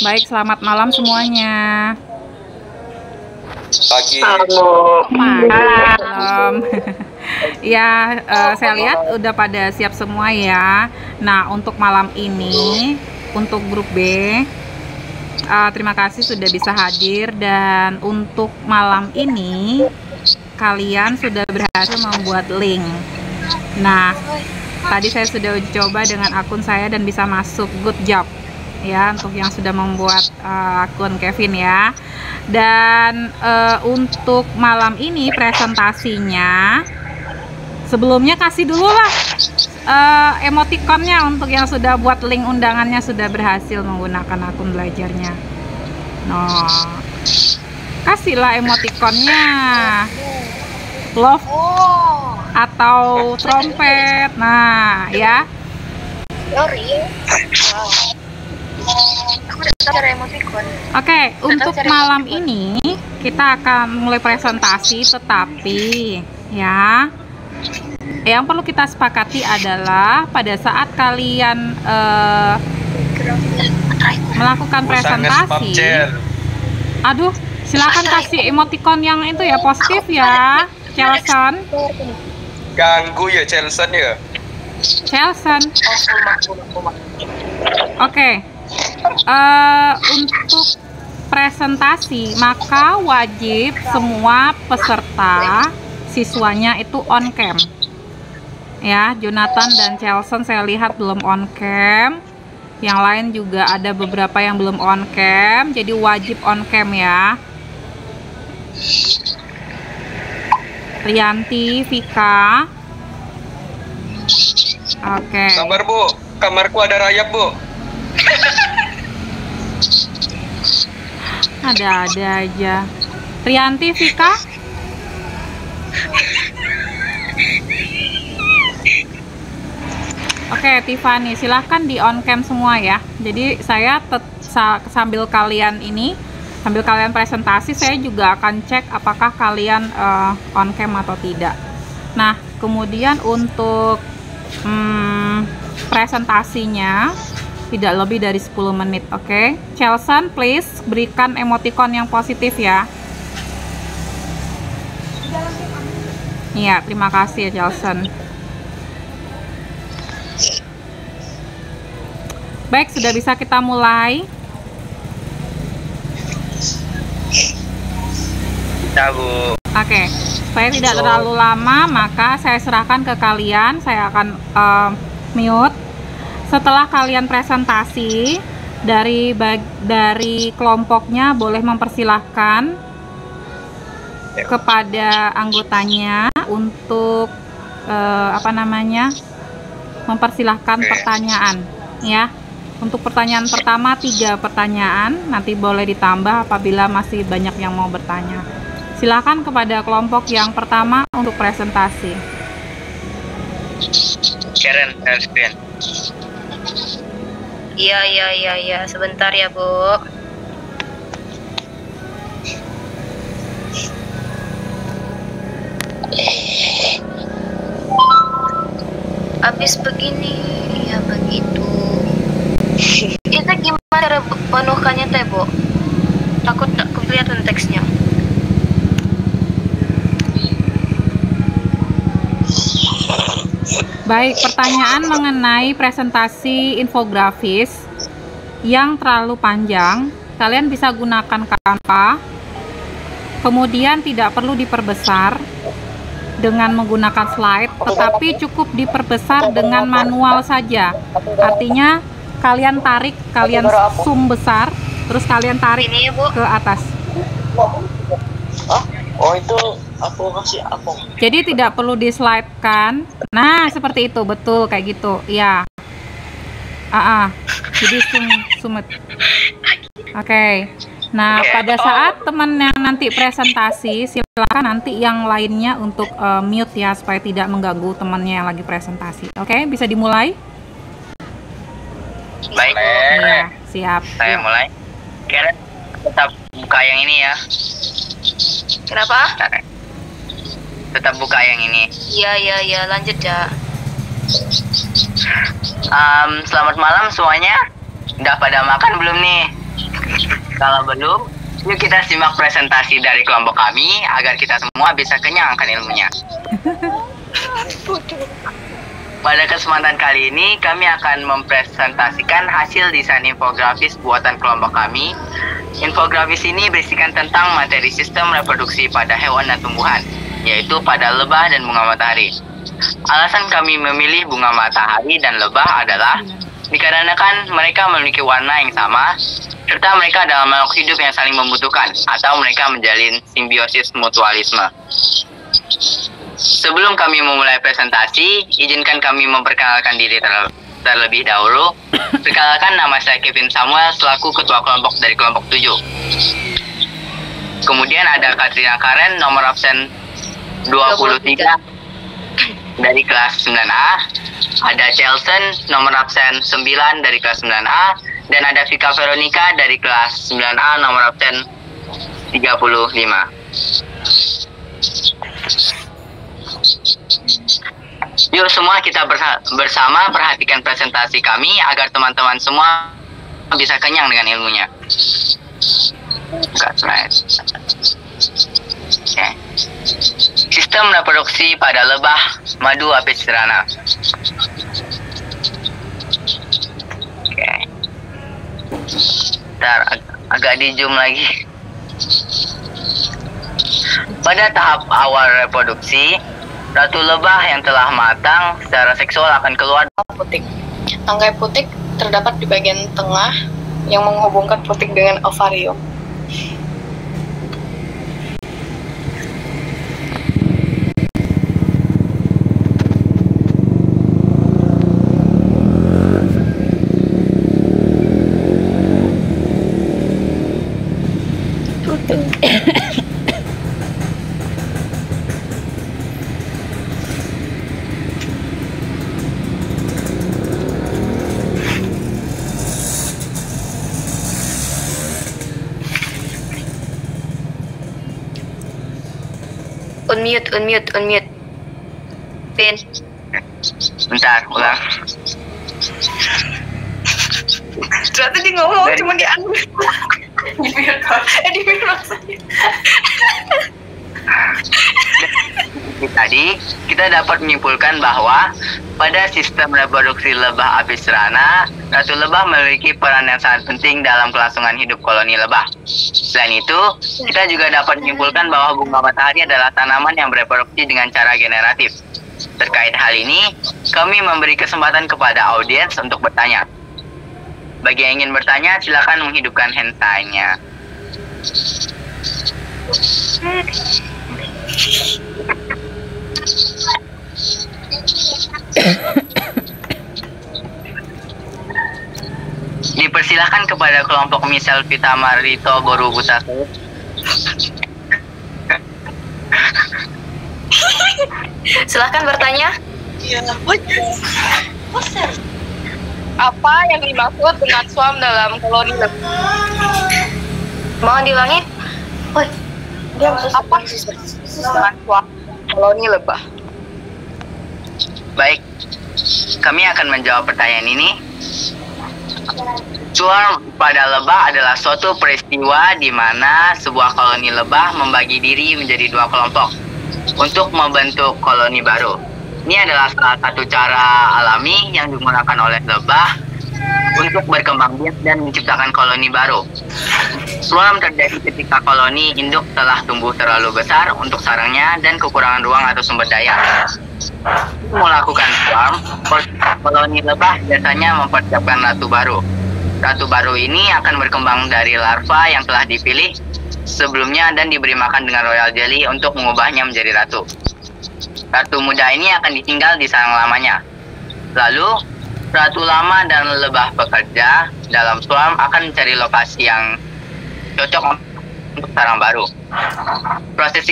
Baik, selamat malam semuanya. Pagi. Malam. Ya, saya lihat udah pada siap semua ya. Nah, untuk malam ini, untuk grup B, terima kasih sudah bisa hadir. Dan untuk malam ini, kalian sudah berhasil membuat link. Nah, tadi saya sudah coba dengan akun saya dan bisa masuk. Good job ya untuk yang sudah membuat akun Kevin ya. Dan untuk malam ini presentasinya, sebelumnya kasih dulu lah emoticonnya untuk yang sudah buat link undangannya, sudah berhasil menggunakan akun belajarnya. Nah, kasihlah emoticonnya, love atau trompet. Nah ya. Oke, untuk malam ini kita akan mulai presentasi, tetapi ya, yang perlu kita sepakati adalah pada saat kalian melakukan presentasi, aduh, silakan kasih emoticon yang itu ya, positif ya, Chelson. Ganggu ya Chelson ya. Chelson. Oke. Untuk presentasi maka wajib semua peserta siswanya itu on cam ya. Jonathan dan Chelson saya lihat belum on cam, yang lain juga ada beberapa yang belum on cam, jadi wajib on cam ya. Rianti, Vika. Oke. Sabar Bu, kamarku ada rayap Bu. Ada-ada aja. Rianti, Vika. Oke, Tiffany, silahkan di on cam semua ya. Jadi saya sambil kalian presentasi, saya juga akan cek apakah kalian on cam atau tidak. Nah, kemudian untuk presentasinya tidak lebih dari 10 menit, oke? Chelson, please berikan emoticon yang positif ya. Iya, terima kasih ya Chelson. Baik, sudah bisa kita mulai. Ya Bu. Oke, supaya tidak terlalu lama, maka saya serahkan ke kalian. Saya akan mute. Setelah kalian presentasi, dari kelompoknya boleh mempersilahkan kepada anggotanya untuk mempersilahkan pertanyaan ya. Untuk pertanyaan pertama 3 pertanyaan, nanti boleh ditambah apabila masih banyak yang mau bertanya. Silakan kepada kelompok yang pertama untuk presentasi. Sharon screen. Iya, sebentar ya Bu. Habis begini, ya begitu. Itu gimana cara penuhkannya teh Bu? Takut tak kelihatan teksnya. Baik, pertanyaan mengenai presentasi infografis yang terlalu panjang, kalian bisa gunakan Canva, kemudian tidak perlu diperbesar dengan menggunakan slide, tetapi cukup diperbesar dengan manual saja. Artinya kalian zoom besar, terus kalian tarik ke atas. Oh itu aku kasih apa? Jadi tidak perlu di slide kan? Nah seperti itu, betul kayak gitu ya. Jadi sumet. Oke. Nah pada saat teman yang nanti presentasi, silakan nanti yang lainnya untuk mute ya, supaya tidak mengganggu temannya yang lagi presentasi. Oke, bisa dimulai? Baik. Ya, siap. Saya mulai. Kira tetap buka yang ini ya. Kenapa? Tetap buka yang ini. Iya, lanjut ya. Selamat malam semuanya. Udah pada makan belum nih? Kalau belum, yuk kita simak presentasi dari kelompok kami agar kita semua bisa kenyang akan ilmunya. Pada kesempatan kali ini, kami akan mempresentasikan hasil desain infografis buatan kelompok kami. Infografis ini berisikan tentang materi sistem reproduksi pada hewan dan tumbuhan, yaitu pada lebah dan bunga matahari. Alasan kami memilih bunga matahari dan lebah adalah dikarenakan mereka memiliki warna yang sama, serta mereka adalah makhluk hidup yang saling membutuhkan, atau mereka menjalin simbiosis mutualisme. Sebelum kami memulai presentasi, izinkan kami memperkenalkan diri terlebih dahulu. Perkenalkan, nama saya Kevin Samuel selaku ketua kelompok dari kelompok 7. Kemudian ada Katrina Karen, nomor absen 23 dari kelas 9A. Ada Chelsea, nomor absen 9 dari kelas 9A. Dan ada Vika Veronica dari kelas 9A, nomor absen 35. Yuk semua kita bersama perhatikan presentasi kami agar teman-teman semua bisa kenyang dengan ilmunya. Buka slide. Oke. Sistem reproduksi pada lebah madu apis cerana. Oke. Ntar agak di zoom lagi. Pada tahap awal reproduksi, ratu lebah yang telah matang secara seksual akan keluar putik. Tangkai putik terdapat di bagian tengah yang menghubungkan putik dengan ovarium. Unmute. Pin. Bentar, ulang. Ternyata dia ngomong cuma di unmute. Di mute maksudnya. Tadi kita dapat menyimpulkan bahwa pada sistem reproduksi lebah apis cerana, ratu lebah memiliki peran yang sangat penting dalam kelangsungan hidup koloni lebah. Selain itu, kita juga dapat menyimpulkan bahwa bunga matahari adalah tanaman yang bereproduksi dengan cara generatif. Terkait hal ini, kami memberi kesempatan kepada audiens untuk bertanya. Bagi yang ingin bertanya, silakan menghidupkan hand sign-nya. Dipersilahkan kepada kelompok Misal Vita Marito Boru Butaku. Silahkan bertanya. Apa yang dimaksud dengan swarm dalam koloni lebah? Mohon diulangi. Apa dengan swarm koloni lebah? Baik, kami akan menjawab pertanyaan ini. Swarm pada lebah adalah suatu peristiwa di mana sebuah koloni lebah membagi diri menjadi dua kelompok untuk membentuk koloni baru. Ini adalah salah satu cara alami yang digunakan oleh lebah untuk berkembang biak dan menciptakan koloni baru. Swarm terjadi ketika koloni induk telah tumbuh terlalu besar untuk sarangnya dan kekurangan ruang atau sumber daya. Melakukan swarm, koloni lebah biasanya mempersiapkan ratu baru. Ratu baru ini akan berkembang dari larva yang telah dipilih sebelumnya dan diberi makan dengan royal jelly untuk mengubahnya menjadi ratu. Ratu muda ini akan ditinggal di sarang lamanya. Lalu, ratu lama dan lebah pekerja dalam swarm akan mencari lokasi yang cocok untuk sarang baru. Proses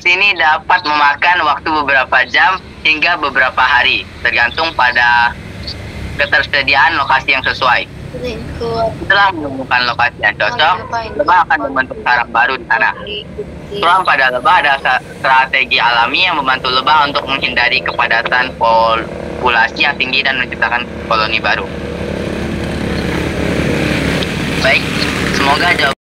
ini dapat memakan waktu beberapa jam hingga beberapa hari, tergantung pada ketersediaan lokasi yang sesuai. Setelah menemukan lokasi yang cocok, lebah akan membentuk sarang baru di sana. Setelah pada lebah ada strategi alami yang membantu lebah untuk menghindari kepadatan populasi yang tinggi dan menciptakan koloni baru. Baik, semoga jawaban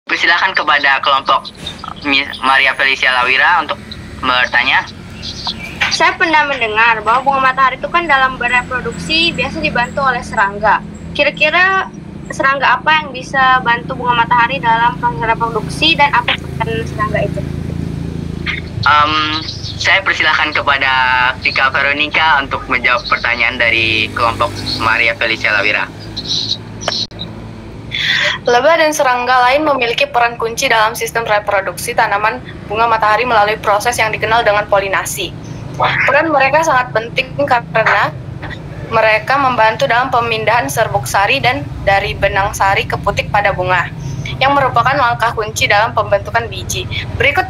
persilakan kepada kelompok Maria Felicia Lawira untuk bertanya. Saya pernah mendengar bahwa bunga matahari itu kan dalam bereproduksi biasa dibantu oleh serangga. Kira-kira serangga apa yang bisa bantu bunga matahari dalam proses reproduksi dan apa peran serangga itu? Saya persilahkan kepada Vika Veronica untuk menjawab pertanyaan dari kelompok Maria Felicia Lawira. Lebah dan serangga lain memiliki peran kunci dalam sistem reproduksi tanaman bunga matahari melalui proses yang dikenal dengan polinasi. Peran mereka sangat penting karena mereka membantu dalam pemindahan serbuk sari dan dari benang sari ke putik pada bunga, yang merupakan langkah kunci dalam pembentukan biji. Berikut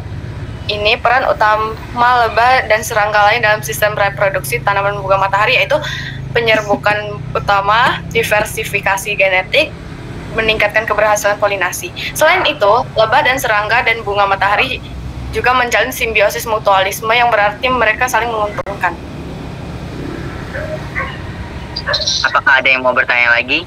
ini peran utama lebah dan serangga lain dalam sistem reproduksi tanaman bunga matahari, yaitu penyerbukan utama, diversifikasi genetik, meningkatkan keberhasilan polinasi. Selain itu, lebah dan serangga dan bunga matahari juga menjalin simbiosis mutualisme yang berarti mereka saling menguntungkan. Apakah ada yang mau bertanya lagi?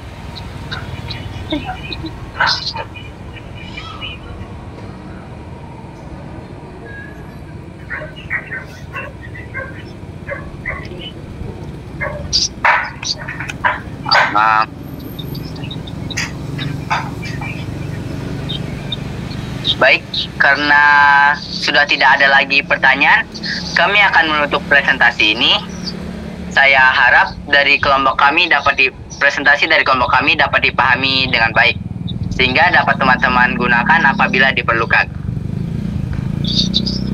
Baik, karena sudah tidak ada lagi pertanyaan, kami akan menutup presentasi ini. Saya harap presentasi dari kelompok kami dapat dipahami dengan baik, sehingga dapat teman-teman gunakan apabila diperlukan.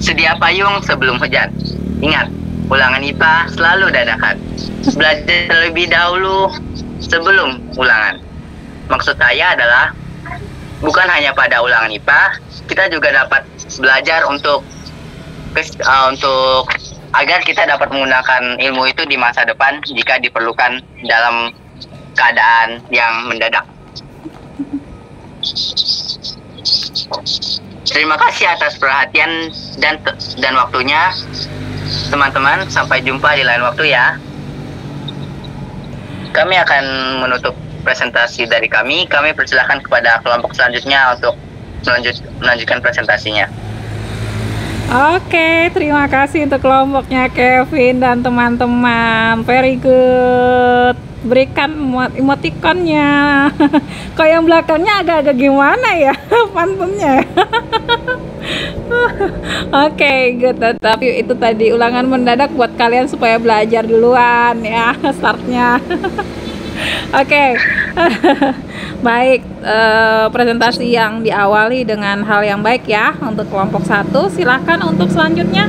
Sedia payung sebelum hujan. Ingat, ulangan IPA selalu dadakan. Belajar terlebih dahulu sebelum ulangan. Maksud saya adalah bukan hanya pada ulangan IPA, kita juga dapat belajar untuk agar kita dapat menggunakan ilmu itu di masa depan jika diperlukan dalam keadaan yang mendadak. Terima kasih atas perhatian dan waktunya, teman-teman. Sampai jumpa di lain waktu ya. Kami akan menutup presentasi dari kami. Kami persilahkan kepada kelompok selanjutnya untuk melanjutkan presentasinya. Oke, terima kasih untuk kelompoknya Kevin dan teman-teman. Very good. Berikan emotikonnya. Kok yang belakangnya agak-agak gimana ya pantunnya? Oke, good. Tapi itu tadi ulangan mendadak buat kalian supaya belajar duluan ya startnya. Oke. Baik, presentasi yang diawali dengan hal yang baik ya untuk kelompok 1. Silahkan untuk selanjutnya.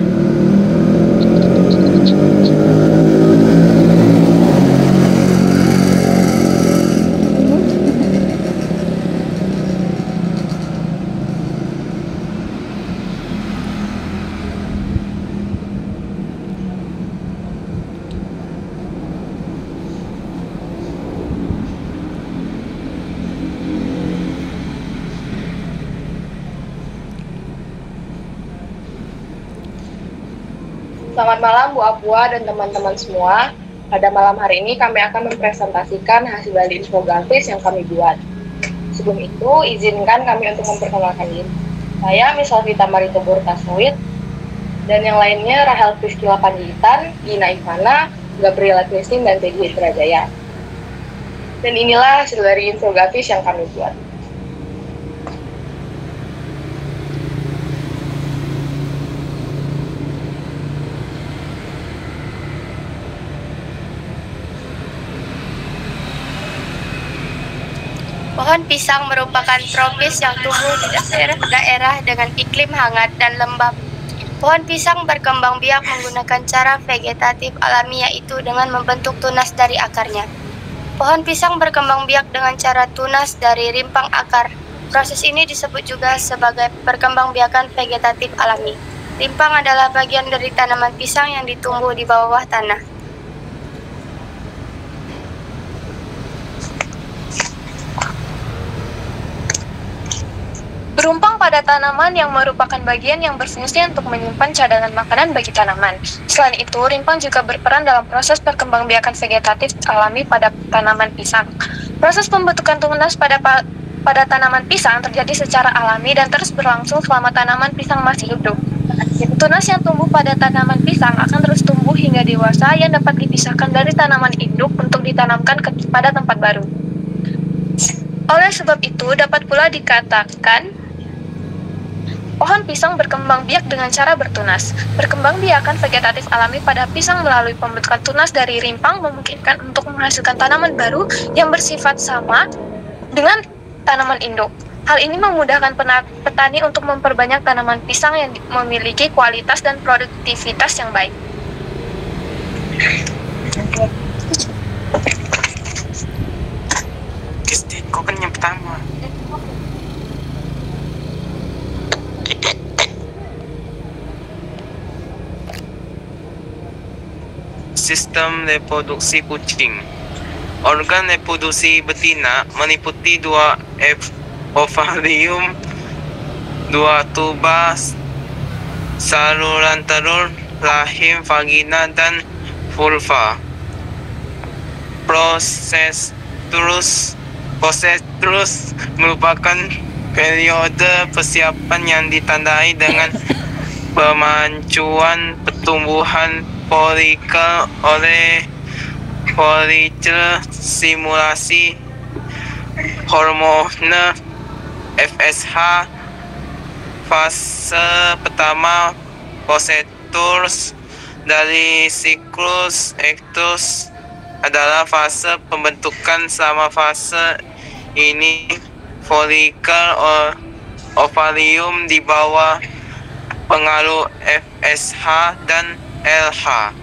Selamat malam Bu Apua dan teman-teman semua. Pada malam hari ini kami akan mempresentasikan hasil dari infografis yang kami buat. Sebelum itu, izinkan kami untuk memperkenalkan diri. Saya Miss Alvita Marito Burtasnuit, dan yang lainnya Rahel Priscila Panjitan, Gina Ivana, Gabriela Christine, dan Teddy Indrajaya. Dan inilah hasil dari infografis yang kami buat. Pohon pisang merupakan tropis yang tumbuh di daerah dengan iklim hangat dan lembab. Pohon pisang berkembang biak menggunakan cara vegetatif alami, yaitu dengan membentuk tunas dari akarnya. Pohon pisang berkembang biak dengan cara tunas dari rimpang akar. Proses ini disebut juga sebagai perkembangbiakan vegetatif alami. Rimpang adalah bagian dari tanaman pisang yang ditumbuh di bawah tanah. Berumpang pada tanaman yang merupakan bagian yang berfungsi untuk menyimpan cadangan makanan bagi tanaman. Selain itu, rimpang juga berperan dalam proses perkembangbiakan vegetatif alami pada tanaman pisang. Proses pembentukan tunas pada tanaman pisang terjadi secara alami dan terus berlangsung selama tanaman pisang masih hidup. Tunas yang tumbuh pada tanaman pisang akan terus tumbuh hingga dewasa yang dapat dipisahkan dari tanaman induk untuk ditanamkan pada tempat baru. Oleh sebab itu, dapat pula dikatakan pohon pisang berkembang biak dengan cara bertunas. Perkembangbiakan vegetatif alami pada pisang melalui pembentukan tunas dari rimpang memungkinkan untuk menghasilkan tanaman baru yang bersifat sama dengan tanaman induk. Hal ini memudahkan petani untuk memperbanyak tanaman pisang yang memiliki kualitas dan produktivitas yang baik. Kristi, kau kan yang pertama. Sistem reproduksi kucing. Organ reproduksi betina meliputi 2 ovarium, 2 tuba, saluran telur, rahim, vagina, dan vulva. Proses terus merupakan periode persiapan yang ditandai dengan pemacuan pertumbuhan folikel oleh folikel, stimulasi hormon FSH. Fase pertama prosedur dari siklus ektus adalah fase pembentukan. Selama fase ini folikel ovarium di bawah pengaruh FSH dan LH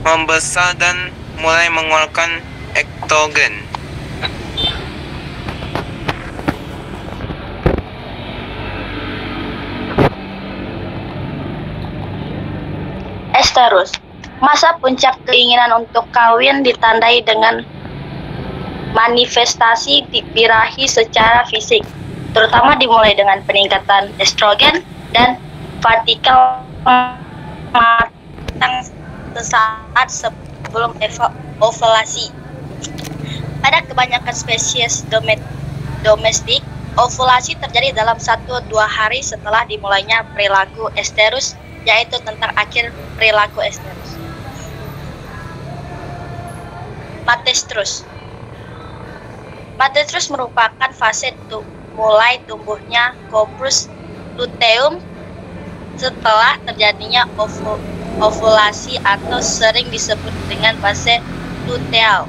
membesar dan mulai mengeluarkan ektogen. Esterus. Masa puncak keinginan untuk kawin ditandai dengan manifestasi birahi secara fisik, terutama dimulai dengan peningkatan estrogen dan fatikel matang sesaat sebelum ovulasi. Pada kebanyakan spesies domestik, ovulasi terjadi dalam 1-2 hari setelah dimulainya perilaku esterus, yaitu tentang akhir perilaku esterus. Matestrus. Matestrus merupakan fase mulai tumbuhnya corpus luteum setelah terjadinya ovulasi atau sering disebut dengan fase luteal.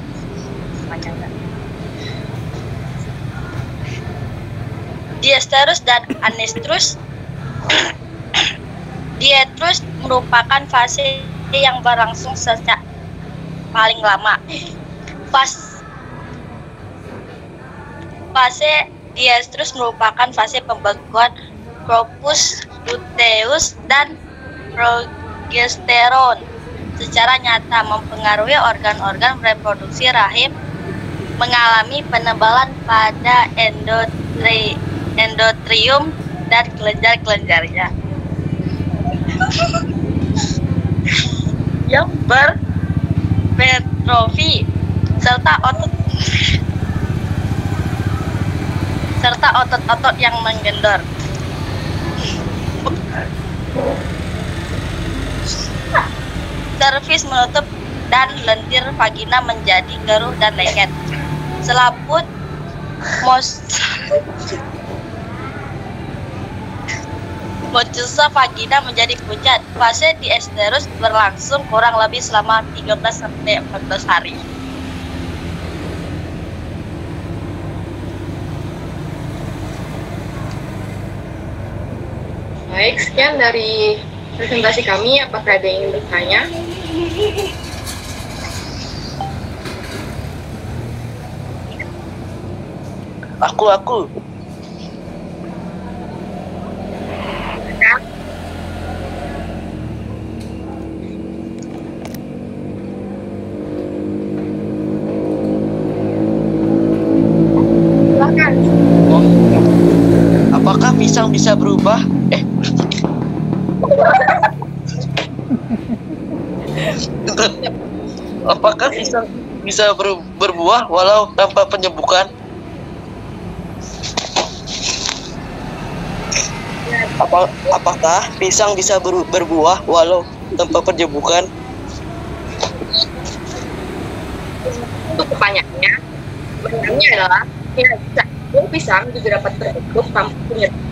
Diesterus dan anestrus. Diesterus merupakan fase yang berlangsung sejak paling lama. Fase diesterus merupakan fase pembekuan corpus luteus dan progesteron secara nyata mempengaruhi organ-organ reproduksi rahim, mengalami penebalan pada endotrium dan kelenjar-kelenjarnya yang berpetrofi serta otot-otot yang menggendor. Serviks menutup dan lendir vagina menjadi keruh dan lengket. Selaput mucosa vagina menjadi pucat. Fase diesterus berlangsung kurang lebih selama 13-14 hari. Baik, sekian dari presentasi kami. Apakah ada yang ingin bertanya? Aku. Silakan. Apakah pisang bisa berubah? Apakah pisang bisa berbuah walau tanpa penyembuhan? Apakah pisang bisa berbuah walau tanpa penyembuhan? Untuk pertanyaannya, benarnya adalah ya bisa. Pisang juga dapat terbentuk tanpa penyembuhan.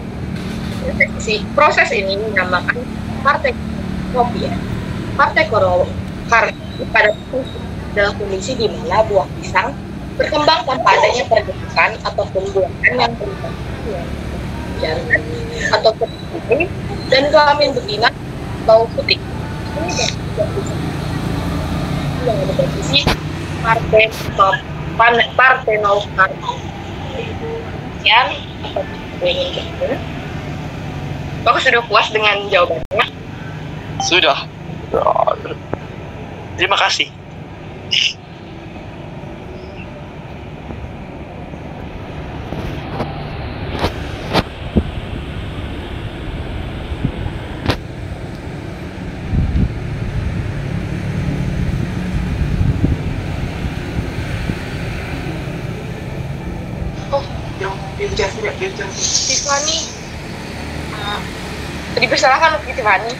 Proses ini dinamakan partekopia. Partekopia pada dalam kondisi di mana buah pisang berkembang tanpa adanya pergerakan atau pembuahan yang terlibat jantan atau putih dan kelamin betina atau putih. Ini yang ada posisi partenopkarpa. Sekian apa ingin kita? Apakah sudah puas dengan jawabannya? Sudah. Terima kasih. Tiffany, dipersilakan untuk Tiffany.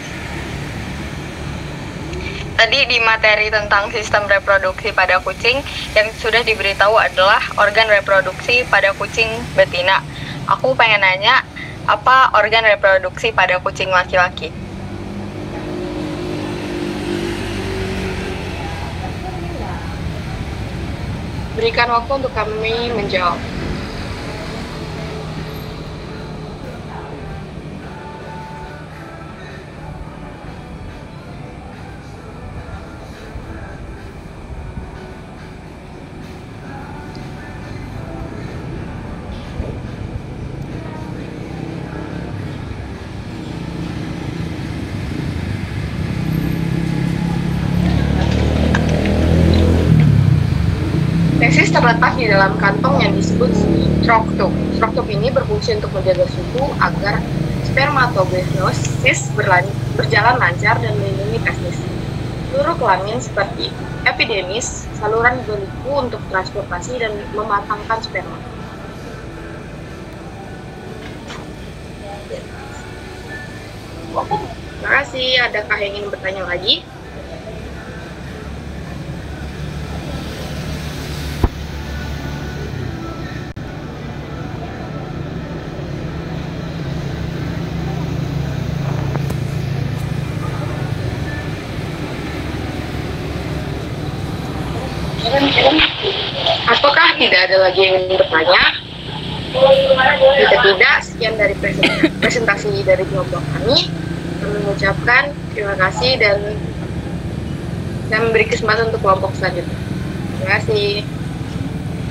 Tadi di materi tentang sistem reproduksi pada kucing yang sudah diberitahu adalah organ reproduksi pada kucing betina. Aku pengen nanya, apa organ reproduksi pada kucing laki-laki? Berikan waktu untuk kami menjawab. Fesis terletak di dalam kantong yang disebut struktum. Struktum ini berfungsi untuk menjaga suhu agar spermatogenesis berjalan lancar dan melindungi testis. Seluruh kelamin seperti epidermis, saluran beliku untuk transportasi dan mematangkan sperma. Terima kasih. Adakah yang ingin bertanya lagi? Apakah tidak ada lagi yang ingin bertanya? Jika tidak, sekian dari presentasi dari kelompok kami. Kami mengucapkan terima kasih dan memberi kesempatan untuk kelompok selanjutnya. Terima kasih.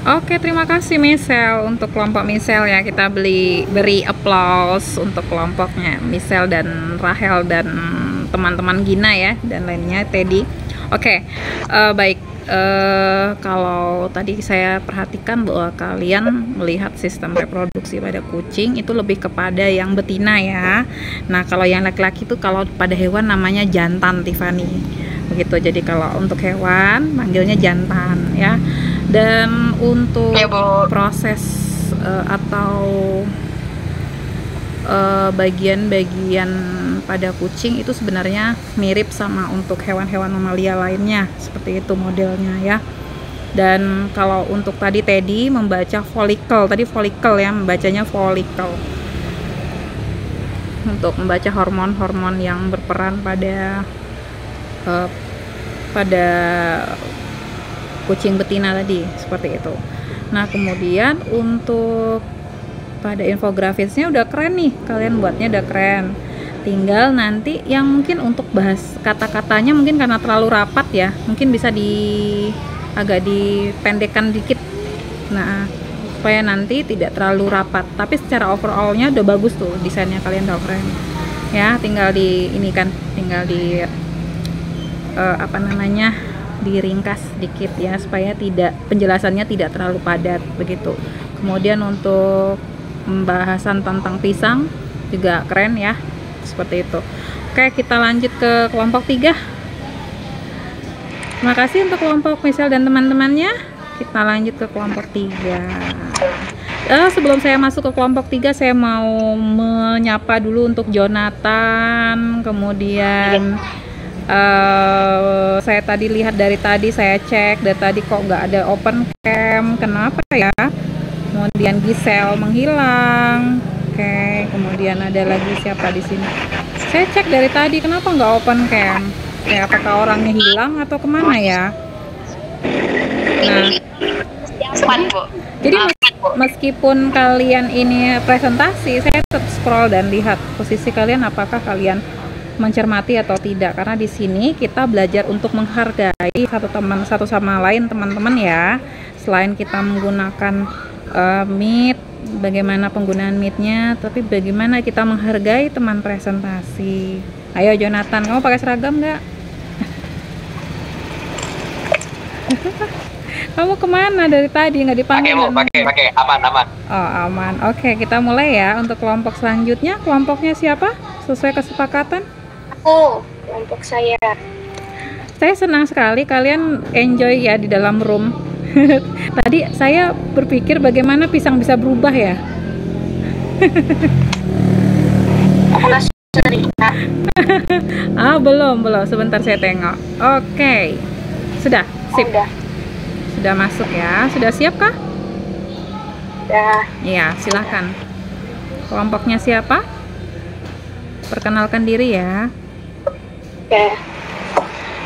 Oke, terima kasih Michelle untuk kelompok Michelle ya. Kita beri applause untuk kelompoknya Michelle dan Rahel dan teman-teman Gina ya dan lainnya Teddy. Oke, baik. Kalau tadi saya perhatikan bahwa kalian melihat sistem reproduksi pada kucing itu lebih kepada yang betina ya. Nah, kalau yang laki-laki itu kalau pada hewan namanya jantan, Tiffany. Begitu. Jadi kalau untuk hewan manggilnya jantan ya. Dan untuk proses atau bagian-bagian pada kucing itu sebenarnya mirip sama untuk hewan-hewan mamalia lainnya, seperti itu modelnya ya. Dan kalau untuk tadi Teddy membaca follicle, tadi follicle ya, membacanya follicle untuk membaca hormon-hormon yang berperan pada kucing betina tadi, seperti itu. Nah, kemudian untuk pada infografisnya udah keren nih, kalian buatnya udah keren. Tinggal nanti yang mungkin untuk bahas kata-katanya mungkin karena terlalu rapat ya, mungkin bisa agak dipendekkan dikit. Nah, supaya nanti tidak terlalu rapat. Tapi secara overallnya udah bagus tuh, desainnya kalian udah keren ya. Tinggal di ini kan, tinggal di apa namanya, diringkas sedikit ya, supaya tidak, penjelasannya tidak terlalu padat begitu. Kemudian untuk pembahasan tentang pisang juga keren ya, seperti itu. Oke, kita lanjut ke kelompok 3. Terima kasih untuk kelompok Michelle dan teman-temannya. Kita lanjut ke kelompok 3. Sebelum saya masuk ke kelompok 3, saya mau menyapa dulu untuk Jonathan. Kemudian saya tadi lihat, dari tadi saya cek, dari tadi kok nggak ada open cam, kenapa ya? Kemudian Giselle menghilang. Oke, kemudian ada lagi siapa di sini? Saya cek dari tadi, kenapa nggak open cam? Kayak apakah orangnya hilang atau kemana ya? Nah, jadi meskipun kalian ini presentasi, saya tetap scroll dan lihat posisi kalian, apakah kalian mencermati atau tidak. Karena di sini kita belajar untuk menghargai satu sama lain, teman-teman ya. Selain kita menggunakan Meet, bagaimana penggunaan Meet-nya, tapi bagaimana kita menghargai teman presentasi. Ayo Jonathan, kamu pakai seragam nggak? Kamu kemana dari tadi, nggak dipanggil? Pakai aman. Oh, aman. Oke, kita mulai ya untuk kelompok selanjutnya. Kelompoknya siapa? Sesuai kesepakatan? Aku, kelompok saya. Saya senang sekali kalian enjoy ya di dalam room. Tadi saya berpikir bagaimana pisang bisa berubah ya. Belum. Sebentar saya tengok. Oke. Sudah, sip. Sudah masuk ya. Sudah siap kah? Sudah. Iya, silahkan. Kelompoknya siapa? Perkenalkan diri ya. Oke.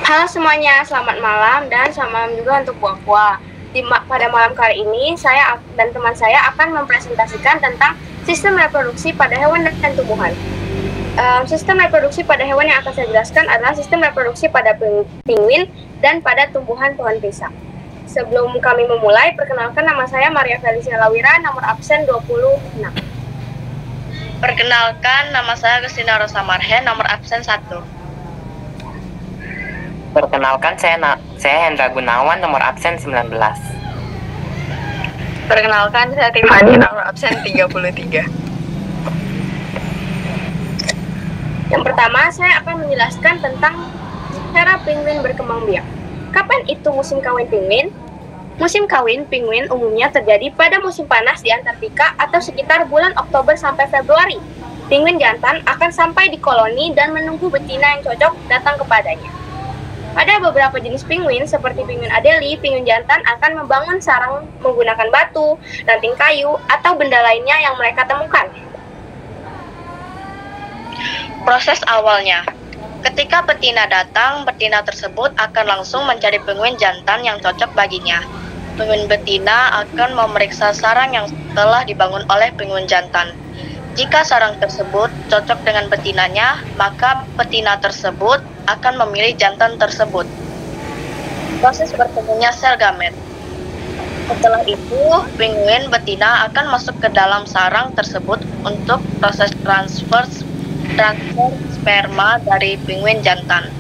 Halo semuanya, selamat malam dan selamat malam juga untuk Buah. Pada malam kali ini, saya dan teman saya akan mempresentasikan tentang sistem reproduksi pada hewan dan tumbuhan. Sistem reproduksi pada hewan yang akan saya jelaskan adalah sistem reproduksi pada penguin dan pada tumbuhan pohon pisang. Sebelum kami memulai, perkenalkan, nama saya Maria Felicia Lawira, nomor absen 26. Perkenalkan, nama saya Christina Rosa Marhen, nomor absen 1. Perkenalkan, saya Hendra Gunawan, nomor absen 19. Perkenalkan, saya Tiffany, nomor absen 33. Yang pertama, saya akan menjelaskan tentang cara penguin berkembang biak. Kapan itu musim kawin penguin? Musim kawin penguin umumnya terjadi pada musim panas di Antartika atau sekitar bulan Oktober sampai Februari. Penguin jantan akan sampai di koloni dan menunggu betina yang cocok datang kepadanya. Pada beberapa jenis penguin seperti penguin Adelie, penguin jantan akan membangun sarang menggunakan batu, ranting kayu, atau benda lainnya yang mereka temukan. Proses awalnya. Ketika betina datang, betina tersebut akan langsung mencari penguin jantan yang cocok baginya. Penguin betina akan memeriksa sarang yang telah dibangun oleh penguin jantan. Jika sarang tersebut cocok dengan betinanya, maka betina tersebut akan memilih jantan tersebut. Proses bertemunya sel gamet. Setelah itu, penguin betina akan masuk ke dalam sarang tersebut untuk proses transfer sperma dari penguin jantan.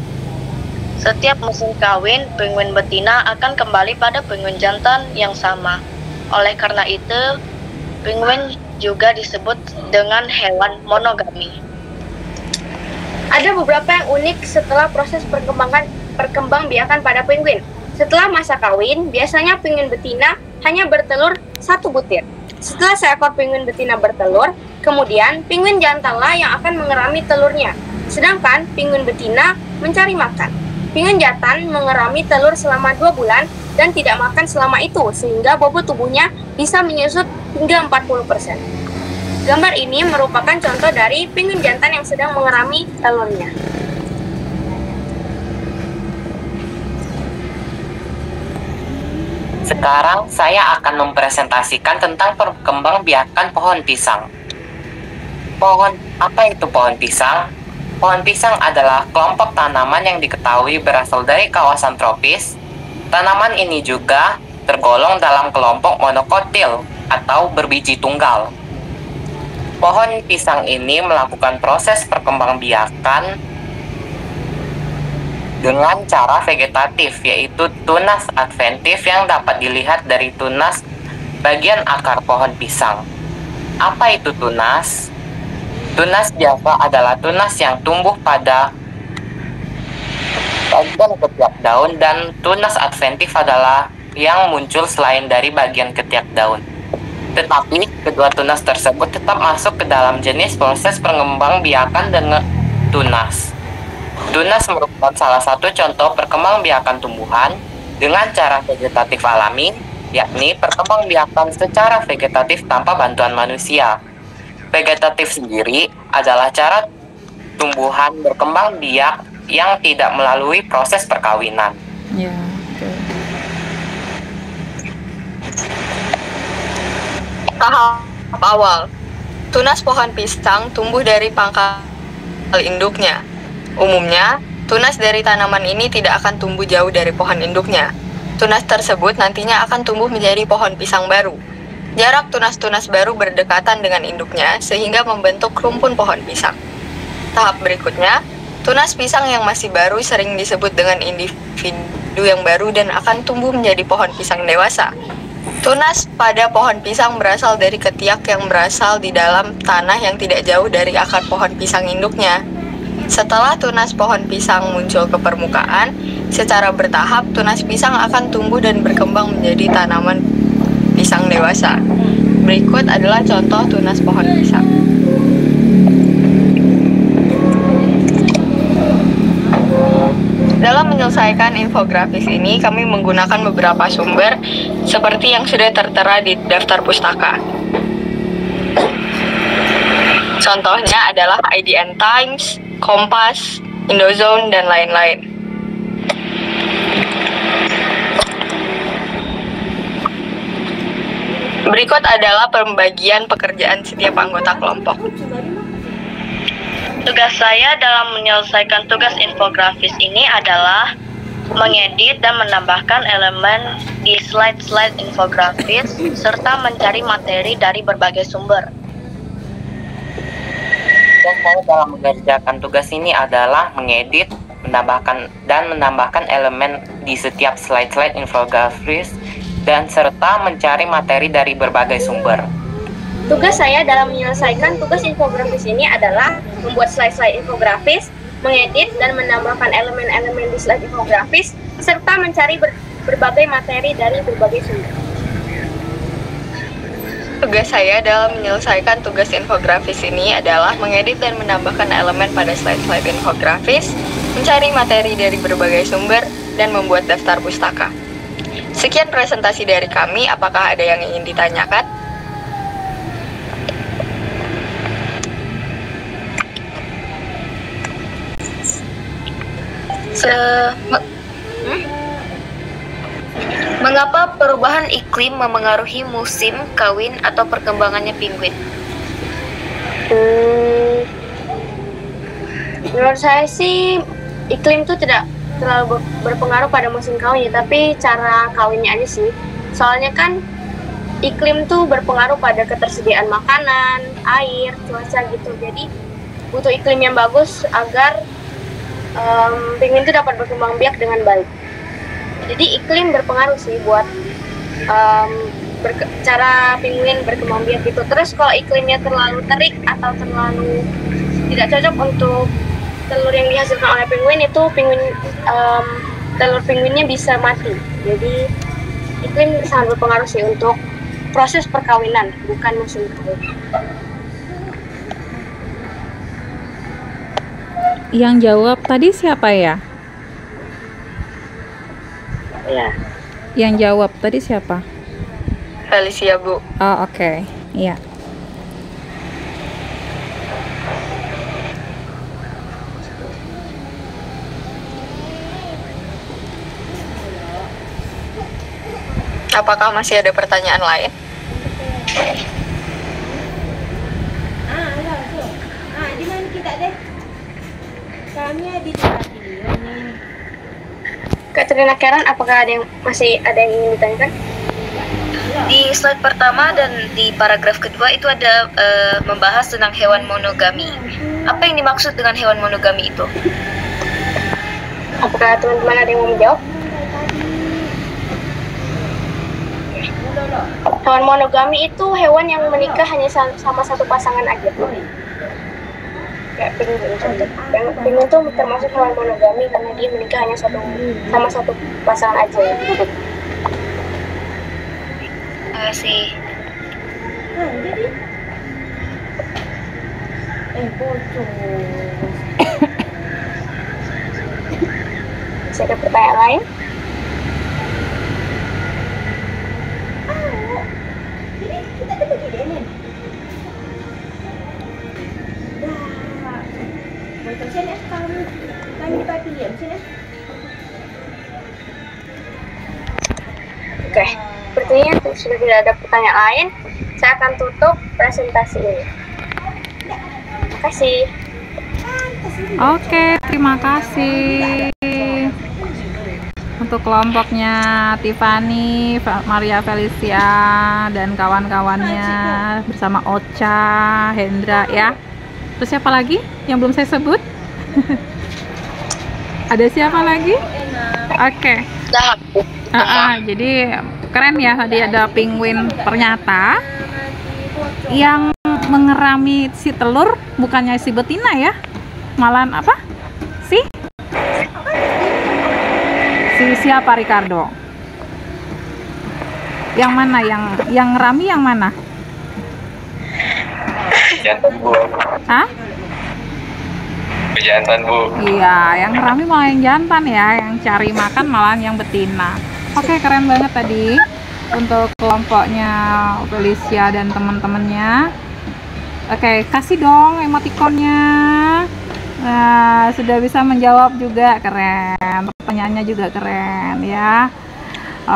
Setiap musim kawin, penguin betina akan kembali pada penguin jantan yang sama. Oleh karena itu, penguin juga disebut dengan hewan monogami. Ada beberapa yang unik setelah proses perkembangbiakan pada penguin. Setelah masa kawin, biasanya penguin betina hanya bertelur 1 butir. Setelah seekor penguin betina bertelur, kemudian penguin jantanlah yang akan mengerami telurnya. Sedangkan penguin betina mencari makan. Penguin jantan mengerami telur selama 2 bulan dan tidak makan selama itu, sehingga bobot tubuhnya bisa menyusut hingga 40%. Gambar ini merupakan contoh dari penguin jantan yang sedang mengerami telurnya. Sekarang saya akan mempresentasikan tentang perkembangbiakan pohon pisang. Apa itu pohon pisang? Pohon pisang adalah kelompok tanaman yang diketahui berasal dari kawasan tropis. Tanaman ini juga tergolong dalam kelompok monokotil. atau berbiji tunggal. Pohon pisang ini melakukan proses perkembangbiakan dengan cara vegetatif, yaitu tunas adventif yang dapat dilihat dari tunas bagian akar pohon pisang. Apa itu tunas? Tunas biasa adalah tunas yang tumbuh pada bagian ketiak daun, dan tunas adventif adalah yang muncul selain dari bagian ketiak daun. Tetapi kedua tunas tersebut tetap masuk ke dalam jenis proses pengembangbiakan dengan tunas. Tunas merupakan salah satu contoh perkembangbiakan tumbuhan dengan cara vegetatif alami, yakni perkembangbiakan secara vegetatif tanpa bantuan manusia. Vegetatif sendiri adalah cara tumbuhan berkembang biak yang tidak melalui proses perkawinan. Ya, betul. Tahap awal. Tunas pohon pisang tumbuh dari pangkal induknya. Umumnya, tunas dari tanaman ini tidak akan tumbuh jauh dari pohon induknya. Tunas tersebut nantinya akan tumbuh menjadi pohon pisang baru. Jarak tunas-tunas baru berdekatan dengan induknya sehingga membentuk rumpun pohon pisang. Tahap berikutnya, tunas pisang yang masih baru sering disebut dengan individu yang baru dan akan tumbuh menjadi pohon pisang dewasa. Tunas pada pohon pisang berasal dari ketiak yang berasal di dalam tanah yang tidak jauh dari akar pohon pisang induknya. Setelah tunas pohon pisang muncul ke permukaan, secara bertahap tunas pisang akan tumbuh dan berkembang menjadi tanaman pisang dewasa. Berikut adalah contoh tunas pohon pisang. Dalam menyelesaikan infografis ini, kami menggunakan beberapa sumber seperti yang sudah tertera di daftar pustaka. Contohnya adalah IDN Times, Kompas, Indozone, dan lain-lain. Berikut adalah pembagian pekerjaan setiap anggota kelompok. Tugas saya dalam menyelesaikan tugas infografis ini adalah mengedit dan menambahkan elemen di slide-slide infografis serta mencari materi dari berbagai sumber. Tugas saya dalam mengerjakan tugas ini adalah mengedit, menambahkan elemen di setiap slide-slide infografis dan serta mencari materi dari berbagai sumber. Tugas saya dalam menyelesaikan tugas infografis ini adalah membuat slide-slide infografis, mengedit dan menambahkan elemen-elemen di slide infografis, serta mencari berbagai materi dari berbagai sumber. Tugas saya dalam menyelesaikan tugas infografis ini adalah mengedit dan menambahkan elemen pada slide-slide infografis, mencari materi dari berbagai sumber, dan membuat daftar pustaka. Sekian presentasi dari kami, apakah ada yang ingin ditanyakan? Mengapa perubahan iklim memengaruhi musim kawin atau perkembangannya penguin? Menurut saya sih iklim itu tidak terlalu berpengaruh pada musim kawin, tapi cara kawinnya aja sih. Soalnya kan iklim tuh berpengaruh pada ketersediaan makanan, air, cuaca gitu. Jadi butuh iklim yang bagus agar penguin itu dapat berkembang biak dengan baik. Jadi iklim berpengaruh sih buat cara penguin berkembang biak gitu. Terus kalau iklimnya terlalu terik atau terlalu tidak cocok untuk telur yang dihasilkan oleh penguin, itu telur penguinnya bisa mati. Jadi iklim sangat berpengaruh sih untuk proses perkawinan, bukan musim kawin. Yang jawab tadi siapa ya? Ya. Yang jawab tadi siapa? Felicia, Bu. Oh, oke. Iya. Apakah masih ada pertanyaan lain? Di mana kita deh? Kami di radio nih. Katrina Karen, apakah masih ada yang ingin ditanyakan? Di slide pertama dan di paragraf kedua itu ada membahas tentang hewan monogami. Apa yang dimaksud dengan hewan monogami itu? Apakah teman-teman ada yang mau menjawab? Hewan monogami itu hewan yang menikah hanya sama satu pasangan aja. Kayak penguin contoh. Penguin itu termasuk hewan monogami karena dia menikah hanya sama satu pasangan aja. Terima kasih. Bisa ada pertanyaan lain? Jadi kita ada pergi deh nih. Dah. Macam sini kamu. Kami dipakai sini. Oke, sepertinya sudah tidak ada pertanyaan lain. Saya akan tutup presentasi ini. Terima kasih. Oke, terima kasih untuk kelompoknya Tiffany, Maria Felicia, dan kawan-kawannya bersama Ocha, Hendra ya. Terus siapa lagi yang belum saya sebut? Ada siapa lagi? Oke. Jadi keren ya, tadi ada penguin ternyata yang mengerami si telur bukannya si betina ya, malahan apa? Si siapa Ricardo? Yang mana yang ngerami yang mana? Jantan, Bu. Hah? Jantan, Bu. Iya, yang ngerami malah yang jantan ya, yang cari makan malahan yang betina. Oke, keren banget tadi untuk kelompoknya Felicia dan teman-temannya. Oke, kasih dong emotikonnya. Nah, sudah bisa menjawab juga, keren. Pertanyaannya juga keren ya.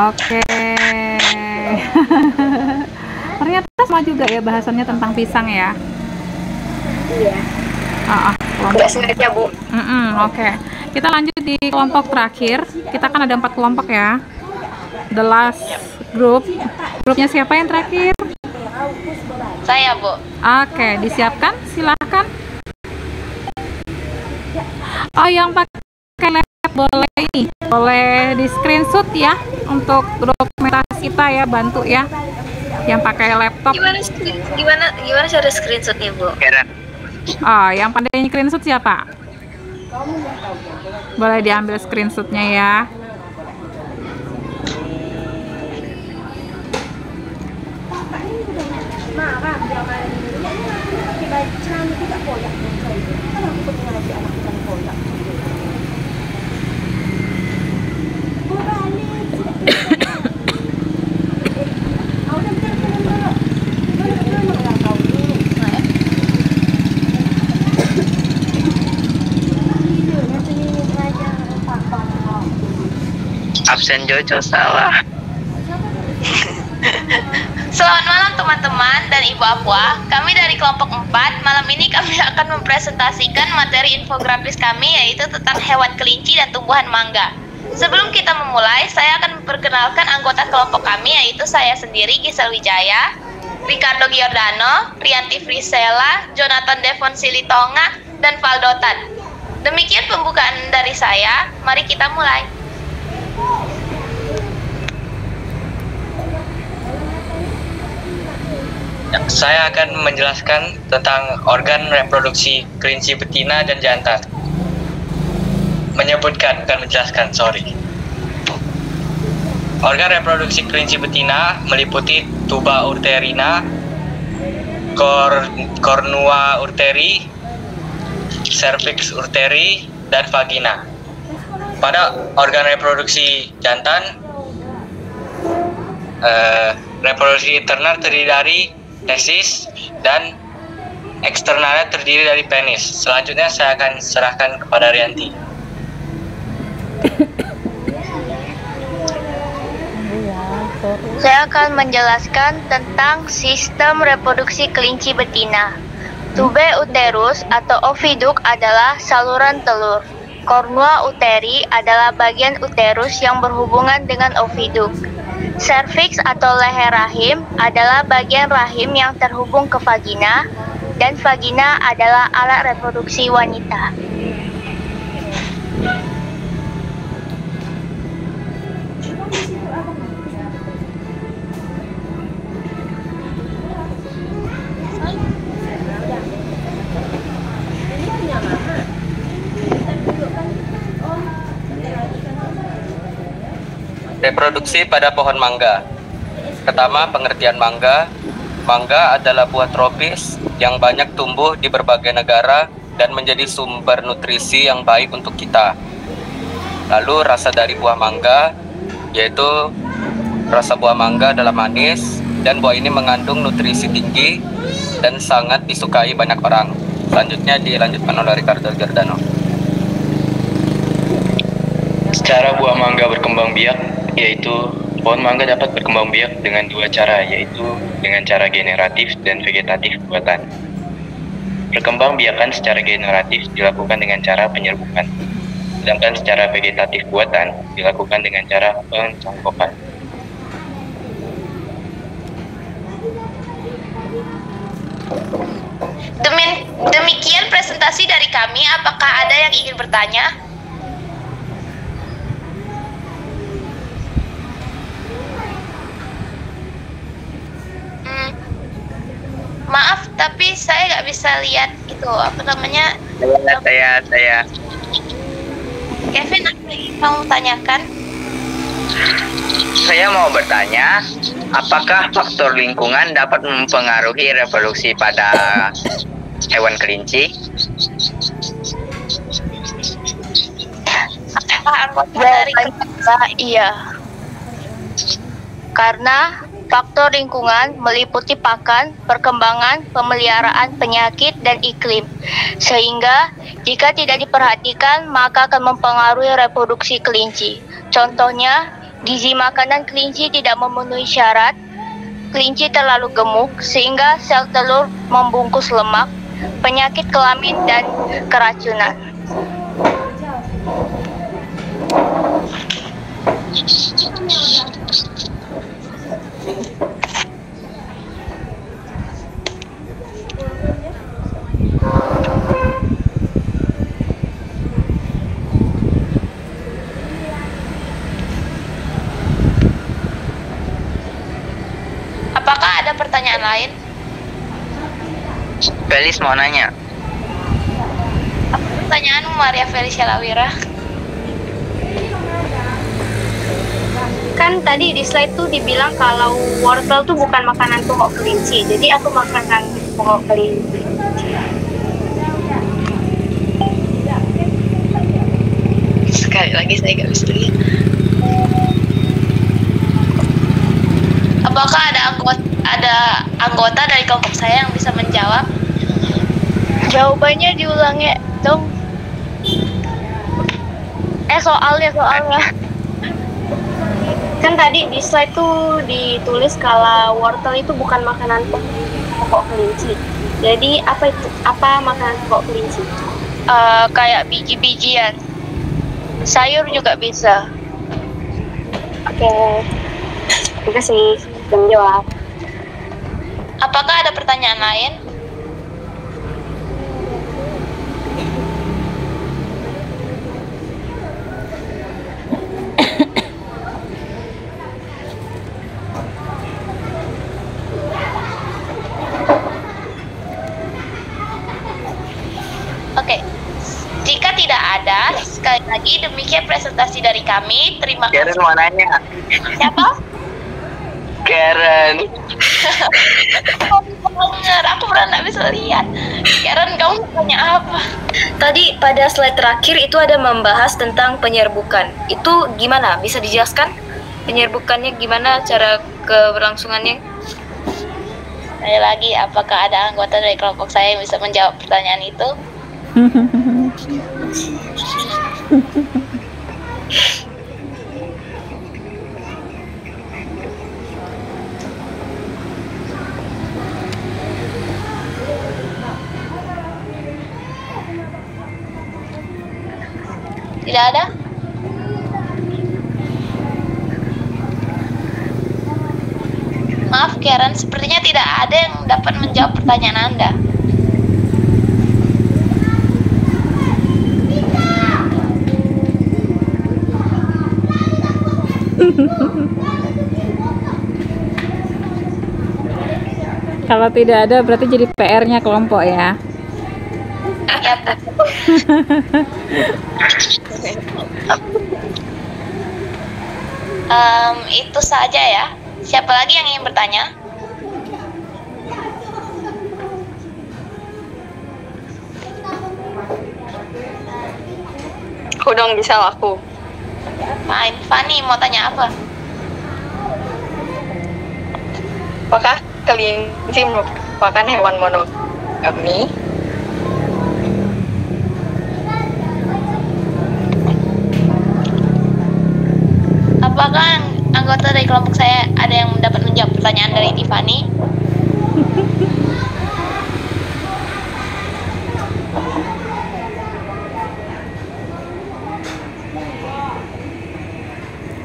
Oke. Ternyata sama juga ya bahasannya tentang pisang ya. Iya. Nggak sengaja, Bu. Oke. Kita lanjut di kelompok terakhir. Kita kan ada 4 kelompok ya. The last group. Grupnya siapa yang terakhir? Saya, Bu. Oke, disiapkan, silahkan. Oh, yang pakai laptop boleh ini, boleh di screenshot ya untuk dokumentasi kita ya, bantu ya. Yang pakai laptop. Gimana cara screenshotnya, Bu? Oh, yang pandai screenshot siapa? Boleh diambil screenshotnya ya. Marah dia main ini. Pakai baju celana tidak koyak. Kalau aku mengaji anak kita koyak. Absen Jojo salah. Selamat malam teman-teman dan Ibu Apua. Kami dari kelompok 4. Malam ini kami akan mempresentasikan materi infografis kami yaitu tentang hewan kelinci dan tumbuhan mangga. Sebelum kita memulai, saya akan memperkenalkan anggota kelompok kami yaitu saya sendiri Gisel Wijaya, Ricardo Giordano, Rianti Frisella, Jonathan Devon Silitonga, dan Valdotan. Demikian pembukaan dari saya. Mari kita mulai. Saya akan menjelaskan tentang organ reproduksi kelinci betina dan jantan. Menyebutkan, bukan menjelaskan, sorry. Organ reproduksi kelinci betina meliputi tuba uterina, cornua uteri, cervix uteri, dan vagina. Pada organ reproduksi jantan, reproduksi internal terdiri dari testis dan eksternalnya terdiri dari penis. Selanjutnya saya akan serahkan kepada Rianti. Saya akan menjelaskan tentang sistem reproduksi kelinci betina. Tube uterus atau oviduk adalah saluran telur. Cornua uteri adalah bagian uterus yang berhubungan dengan oviduk. Serviks atau leher rahim adalah bagian rahim yang terhubung ke vagina, dan vagina adalah alat reproduksi wanita. Reproduksi pada pohon mangga. Pertama, pengertian mangga. Mangga adalah buah tropis yang banyak tumbuh di berbagai negara dan menjadi sumber nutrisi yang baik untuk kita. Lalu rasa dari buah mangga, yaitu rasa buah mangga adalah manis, dan buah ini mengandung nutrisi tinggi dan sangat disukai banyak orang. Selanjutnya dilanjutkan oleh Ricardo Giordano. Secara buah mangga berkembang biak, yaitu pohon mangga dapat berkembang biak dengan dua cara, yaitu dengan cara generatif dan vegetatif buatan. Perkembang biakan secara generatif dilakukan dengan cara penyerbukan, sedangkan secara vegetatif buatan dilakukan dengan cara pencangkokan. Demikian presentasi dari kami. Apakah ada yang ingin bertanya? Maaf, tapi saya nggak bisa lihat itu apa namanya. Saya. Kevin, apa yang ingin kamu tanyakan? Saya mau bertanya, apakah faktor lingkungan dapat mempengaruhi reproduksi pada hewan kelinci? Apakah anggota dari Iya. Karena faktor lingkungan meliputi pakan, perkembangan, pemeliharaan, penyakit, dan iklim. Sehingga jika tidak diperhatikan, maka akan mempengaruhi reproduksi kelinci. Contohnya, gizi makanan kelinci tidak memenuhi syarat, kelinci terlalu gemuk, sehingga sel telur membungkus lemak, penyakit kelamin, dan keracunan. Apakah ada pertanyaan lain? Felis mau nanya. Apa pertanyaanmu, Maria Felicia Lawira? Kan tadi di slide tuh dibilang kalau wortel tuh bukan makanan pokok kelinci, jadi aku makanan pokok kelinci. Sekali lagi saya nggak bisa lihat. Apakah ada anggota dari kelompok saya yang bisa menjawab? Jawabannya diulangi dong. Soalnya. Kan tadi di slide tuh ditulis kalau wortel itu bukan makanan pokok kelinci. Jadi apa makanan pokok kelinci? Kayak biji-bijian. Sayur juga bisa. Oke. Terima kasih sudah menjawab. Apakah ada pertanyaan lain? Oke, jika tidak ada, sekali lagi demikian presentasi dari kami. Terima kasih. Karen mau nanya. Siapa? Karen. Aku benar nggak bisa lihat. Karen, kamu tanya apa? Tadi pada slide terakhir itu ada membahas tentang penyerbukan. Itu gimana? Bisa dijelaskan? Penyerbukannya gimana cara keberlangsungannya? Saya lagi, apakah ada anggota dari kelompok saya yang bisa menjawab pertanyaan itu? Tidak ada? Maaf Karen, sepertinya tidak ada yang dapat menjawab pertanyaan Anda. Kalau tidak ada berarti jadi PR-nya kelompok ya. Ya, Bu. Itu saja ya. Siapa lagi yang ingin bertanya? Aku dong bisa aku. Main Fanny mau tanya apa? Apakah kelinci merupakan hewan monogami? Apakah anggota dari kelompok saya ada yang dapat menjawab pertanyaan dari Tiffany?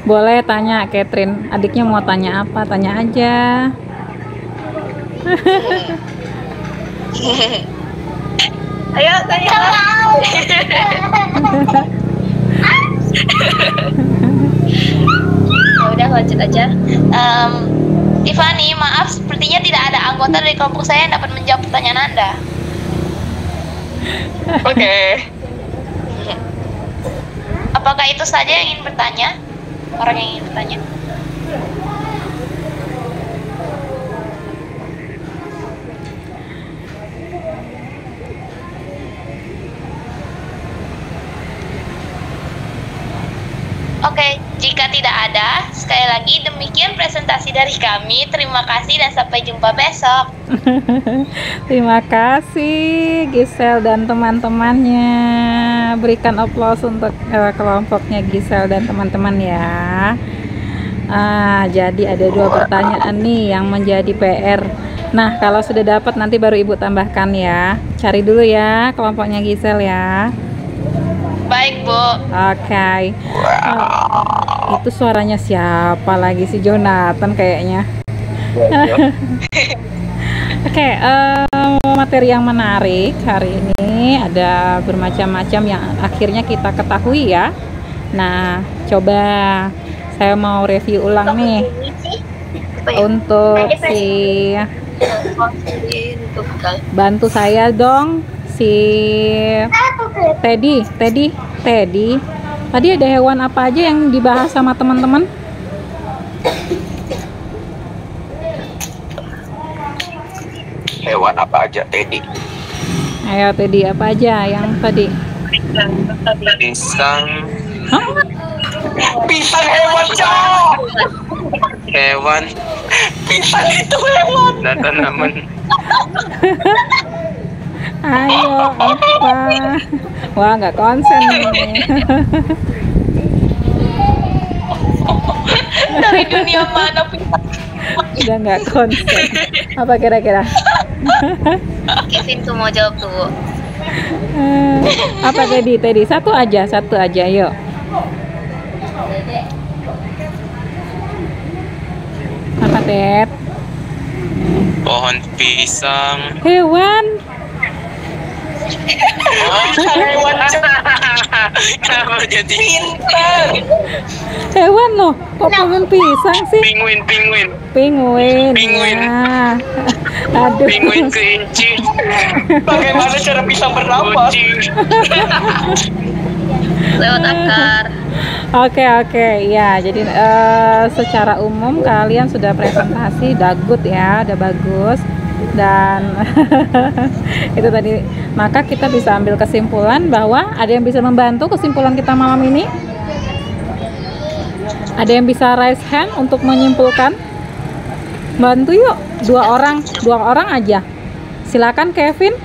Boleh tanya Catherine, adiknya mau tanya apa? Tanya aja. Ayo tanya. Ya udah lanjut aja. Tiffany, maaf sepertinya tidak ada anggota dari kelompok saya yang dapat menjawab pertanyaan Anda. Oke. Apakah itu saja yang ingin bertanya? Orang yang ingin bertanya. Oke, jika tidak ada, sekali lagi demikian presentasi dari kami. Terima kasih dan sampai jumpa besok. Terima kasih Giselle dan teman-temannya. Berikan aplaus untuk kelompoknya Giselle dan teman-teman ya. Jadi ada 2 pertanyaan nih yang menjadi PR. Nah, kalau sudah dapat nanti baru Ibu tambahkan ya. Cari dulu ya kelompoknya Giselle ya. Baik, Bu. Oke. Itu suaranya siapa lagi, si Jonathan kayaknya. Oke, materi yang menarik hari ini ada bermacam-macam yang akhirnya kita ketahui ya. Nah, coba saya mau review ulang nih untuk si bantu saya dong si Teddy. Tadi ada hewan apa aja yang dibahas sama teman-teman? Hewan apa aja, Teddy? Ayo Teddy, apa aja yang tadi? Pisang. Hah? Pisang hewan, Cok! Hewan. Pisang itu hewan. Dan tanaman. Ayo, apa? Wah, nggak konsen nih. Dari dunia mana pisang? Udah nggak konsen. Apa kira-kira? Kevin tuh mau jawab tuh. Apa Teddy? Satu aja, yuk. Apa Ted? Pohon pisang. Hewan. Hewan. Kenapa jadi pintar? Hewan loh, kok pohon pisang sih? Penguin. Ya. Aduh. Penguin kelinci. Bagaimana cara pisang bernapas? Lewat akar. Oke. Ya, jadi secara umum kalian sudah presentasi, udah good ya, udah bagus. Dan itu tadi, maka kita bisa ambil kesimpulan bahwa ada yang bisa membantu kesimpulan kita malam ini. Ada yang bisa raise hand untuk menyimpulkan? Bantu yuk, 2 orang aja. Silakan Kevin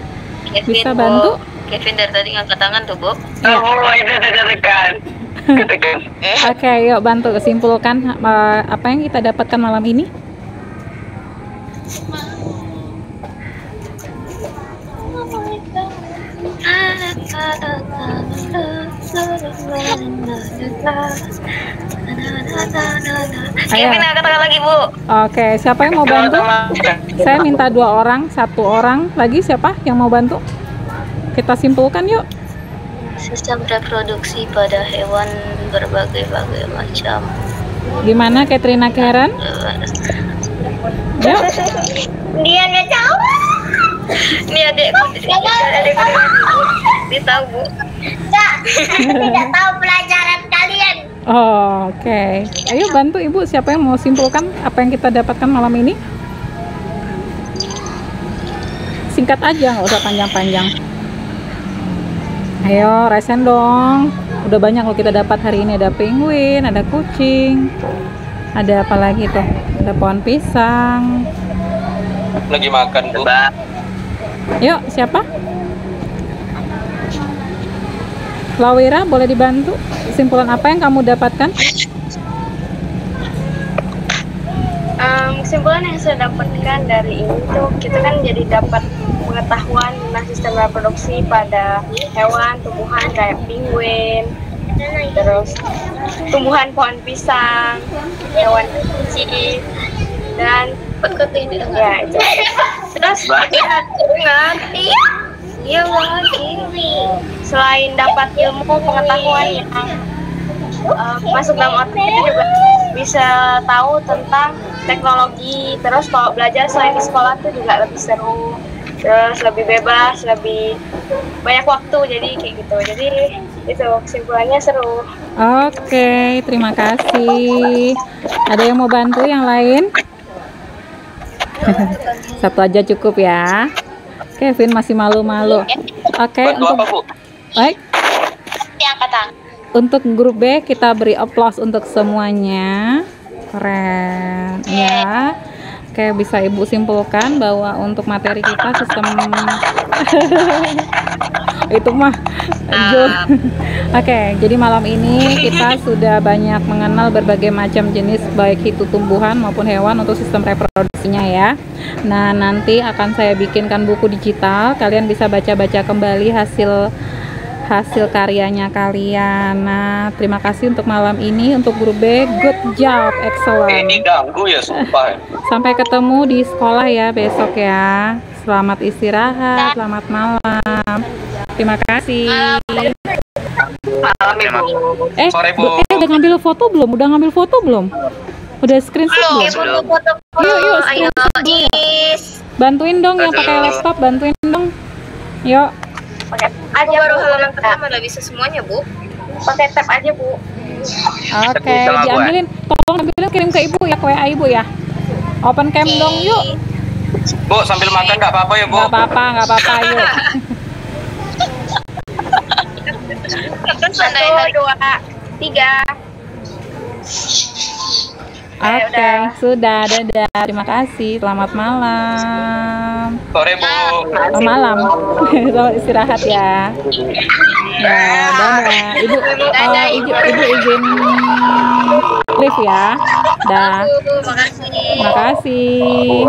bisa bantu. Kevin dari tadi ngangkat tangan tuh, Bu. Ya. Oh, itu tekan. Oke, yuk bantu kesimpulkan apa yang kita dapatkan malam ini. Kevin katakan lagi, Bu. Oke, siapa yang mau bantu? Saya minta 2 orang, 1 orang lagi siapa yang mau bantu? Kita simpulkan yuk. Sistem reproduksi pada hewan berbagai-bagai macam. Gimana Katrina Karen? Yuk. Dia nggak tahu. Ini adekku. Dia tahu, Bu. Enggak, tidak tahu pelajaran kalian. Oh, oke. Ayo bantu Ibu, siapa yang mau simpulkan apa yang kita dapatkan malam ini? Singkat aja, nggak usah panjang-panjang. Ayo, resen dong. Udah banyak loh kita dapat hari ini. Ada penguin, ada kucing. Ada apa lagi tuh? Ada pohon pisang. Lagi makan, Bu. Yuk, siapa? Lawira, boleh dibantu? Kesimpulan apa yang kamu dapatkan? Kesimpulan yang saya dapatkan dari ini tuh, kita kan jadi dapat pengetahuan tentang sistem reproduksi pada hewan, tumbuhan kayak penguin, terus tumbuhan pohon pisang, hewan kucing, dan ya itu. Terus dengar, iya lagi. Selain dapat ilmu pengetahuan yang masuk dalam otak, kita juga bisa tahu tentang teknologi. Terus kalau belajar selain di sekolah tuh juga lebih seru, terus lebih bebas, lebih banyak waktu, jadi kayak gitu. Jadi itu kesimpulannya seru. Oke, terima kasih. Ada yang mau bantu yang lain? Satu aja cukup ya. Kevin masih malu-malu. Oke, untuk baik. Untuk grup B kita beri aplaus untuk semuanya. Keren ya. Oke, bisa Ibu simpulkan bahwa untuk materi kita sistem itu mah Oke, jadi malam ini kita sudah banyak mengenal berbagai macam jenis baik itu tumbuhan maupun hewan untuk sistem reproduksinya ya. Nah, nanti akan saya bikinkan buku digital, kalian bisa baca-baca kembali hasil karyanya kalian. Nah, terima kasih untuk malam ini. Untuk grup B, good job, excellent. Ini ganggu ya, sumpah. Sampai ketemu di sekolah ya besok ya. Selamat istirahat, selamat malam. Terima kasih. Sore, Bu. Udah ngambil foto belum? Udah screenshot belum? Yuk, screenshot dulu. Bantuin dong yang pakai laptop, bantuin dong. Yuk. Pakai aja baru halaman pertama, nggak bisa semuanya, Bu. Pakai tab aja, Bu. Oke, diambilin. Tolong ambilin, kirim ke Ibu ya, ke WA Ibu ya. Open cam dong, yuk. Bu, sambil makan nggak apa-apa ya, Bu? Nggak apa-apa, yuk. 1, 2, 3. Oke, sudah, dadah. Terima kasih. Selamat malam. Sore, Bu. Oh, malam. Selamat istirahat ya. Ya, dadah. Ibu izin live ya. Dah. Makasih. Makasih.